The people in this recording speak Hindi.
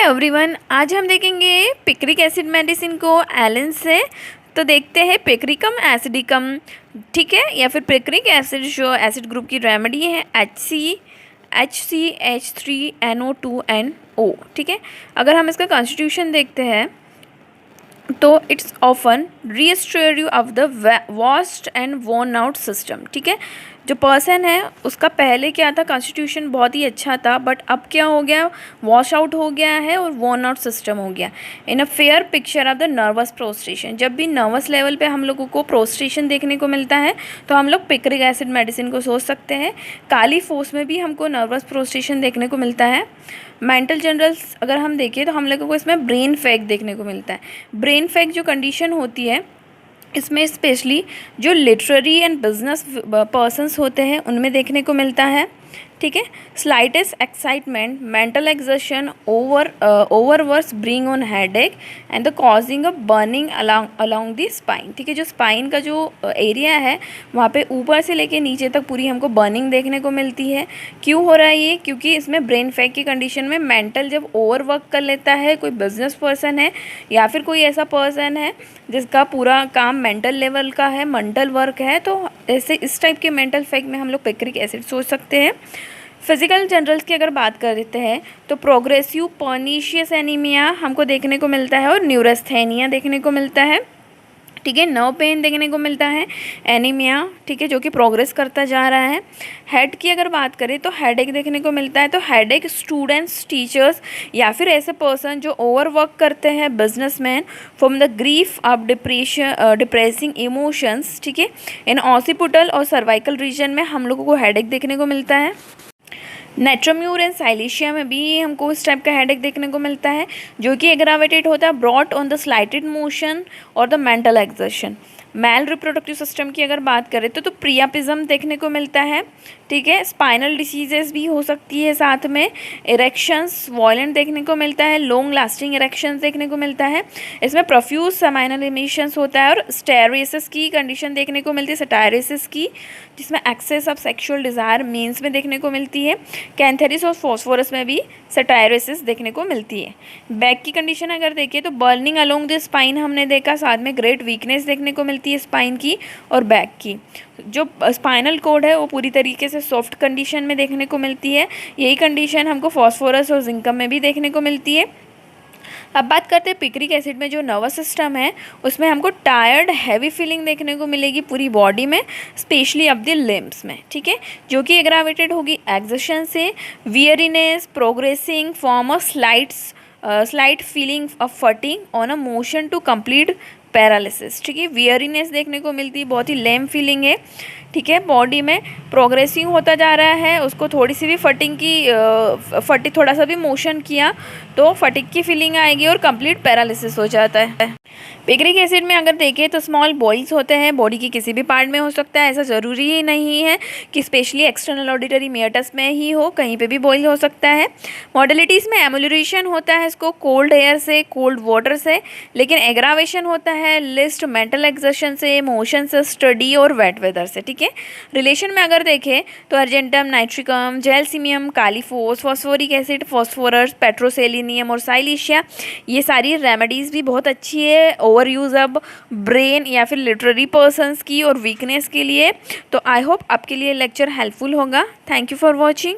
एवरीवन, आज हम देखेंगे पिक्रिक एसिड मेडिसिन को एलन से। तो देखते हैं पिक्रिकम एसिडिकम, ठीक है, या फिर पिक्रिक एसिड जो एसिड ग्रुप की रेमेडी है HCH3NO2NO, ठीक है। अगर हम इसका कॉन्स्टिट्यूशन देखते हैं तो it's often restore of the vast and वोन आउट सिस्टम, ठीक है। जो पर्सन है उसका पहले क्या था, कॉन्स्टिट्यूशन बहुत ही अच्छा था, बट अब क्या हो गया, वॉश आउट हो गया है और वोन आउट सिस्टम हो गया। In a fair picture of the nervous prostration, जब भी नर्वस लेवल पे हम लोगों को प्रोस्ट्रेशन देखने को मिलता है तो हम लोग पिक्रिक एसिड मेडिसिन को सोच सकते हैं। काली फोस में भी हमको नर्वस प्रोस्ट्रेशन देखने को मिलता है। मेंटल जनरल्स अगर हम देखें तो हम लोगों को इसमें ब्रेन फैग देखने को मिलता है। ब्रेन फैग जो कंडीशन होती है इसमें स्पेशली जो लिटरेरी एंड बिजनेस पर्सन्स होते हैं उनमें देखने को मिलता है, ठीक है। Slightest excitement, mental exertion, overwork bring on headache and the causing a burning along the spine, ठीक है। जो स्पाइन का जो एरिया है वहाँ पे ऊपर से लेके नीचे तक पूरी हमको बर्निंग देखने को मिलती है। क्यों हो रहा है ये? क्योंकि इसमें ब्रेन फैग की कंडीशन में मेंटल जब ओवर वर्क कर लेता है, कोई बिजनेस पर्सन है या फिर कोई ऐसा पर्सन है जिसका पूरा काम मेंटल लेवल का है, मेंटल वर्क है, तो ऐसे इस टाइप के मेंटल फैग में हम लोग पिक्रिक एसिड सोच सकते हैं। फिजिकल जनरल्स की अगर बात करते हैं तो प्रोग्रेसिव पर्नीशियस एनीमिया हमको देखने को मिलता है और न्यूरेस्थेनिया देखने को मिलता है, ठीक है। नर्व पेन देखने को मिलता है, एनीमिया, ठीक है, जो कि प्रोग्रेस करता जा रहा है। हेड की अगर बात करें तो हेडेक देखने को मिलता है। तो हेडेक स्टूडेंट्स, टीचर्स या फिर ऐसे पर्सन जो ओवर वर्क करते हैं, businessman, from the grief of depressing emotions, ठीक है। इन ऑसिपिटल और सर्वाइकल रीजन में हम लोगों को हेडेक देखने को मिलता है। नेट्रोम्यूर एंड साइलेशिया में भी हमको इस टाइप का हेडेक देखने को मिलता है, जो कि एग्रावेटेड होता है ब्रॉट ऑन द स्लाइटेड मोशन और the mental exertion. Male reproductive system की अगर बात करें तो प्रियापिज्म देखने को मिलता है, ठीक है। स्पाइनल डिसीजेस भी हो सकती है, साथ में इरेक्शंस वॉयलेंट देखने को मिलता है, लॉन्ग लास्टिंग इरेक्शंस देखने को मिलता है। इसमें प्रोफ्यूज सेमाइनल इमिशंस होता है और स्टेरेसिस की कंडीशन देखने को मिलती है, स्टायरेसिस की, जिसमें excess of sexual desire men's में देखने को मिलती है। कैंथेरिस और फॉस्फोरस में भी स्टायरेसिस देखने को मिलती है। बैक की कंडीशन अगर देखें तो बर्निंग अलोंग द स्पाइन हमने देखा, साथ में ग्रेट वीकनेस देखने को मिलती है स्पाइन की और बैक की। जो स्पाइनल कोड है वो पूरी तरीके से सॉफ्ट कंडीशन में देखने को मिलती है। यही कंडीशन हमको फॉस्फोरस और जिंकम में भी देखने को मिलती है। अब बात करते हैं पिक्रिक एसिड में जो नर्वस सिस्टम है उसमें हमको टायर्ड हैवी फीलिंग देखने को मिलेगी पूरी बॉडी में, स्पेशली अब द लिम्स में, ठीक है, जो कि एग्रावेटेड होगी एक्सर्शन से। Weariness progressing form of slight feeling of fatigue on a motion to complete paralysis, ठीक है। वियरीनेस देखने को मिलती है, बहुत ही लेम फीलिंग है, ठीक है। बॉडी में प्रोग्रेसिंग होता जा रहा है, उसको थोड़ी सी भी फटिंग थोड़ा सा भी मोशन किया तो फटिग की फीलिंग आएगी और कंप्लीट पैरालिसिस हो जाता है। पिक्रिक एसिड में अगर देखें तो स्मॉल बॉइल्स होते हैं, बॉडी की किसी भी पार्ट में हो सकता है, ऐसा ज़रूरी ही नहीं है कि स्पेशली एक्सटर्नल ऑडिटरी मेटस में ही हो, कहीं पे भी बॉइल हो सकता है। मॉडलिटीज़ में एमुलरेशन होता है इसको कोल्ड एयर से, कोल्ड वाटर से, लेकिन एग्रावेशन होता है लिस्ट मेंटल एक्सर्शन से, मोशन से, स्टडी और वेट वेदर से, ठीक है। रिलेशन में अगर देखें तो argentum, nitricum, gelsemium, kali phos, phosphoric acid, phosphorus, petroselinum और साइलिशिया, ये सारी रेमेडीज़ भी बहुत अच्छी है ओवर यूज़ अब ब्रेन या फिर लिटरेरी पर्सन्स की और वीकनेस के लिए। तो आई होप आपके लिए लेक्चर हेल्पफुल होगा। Thank you for watching.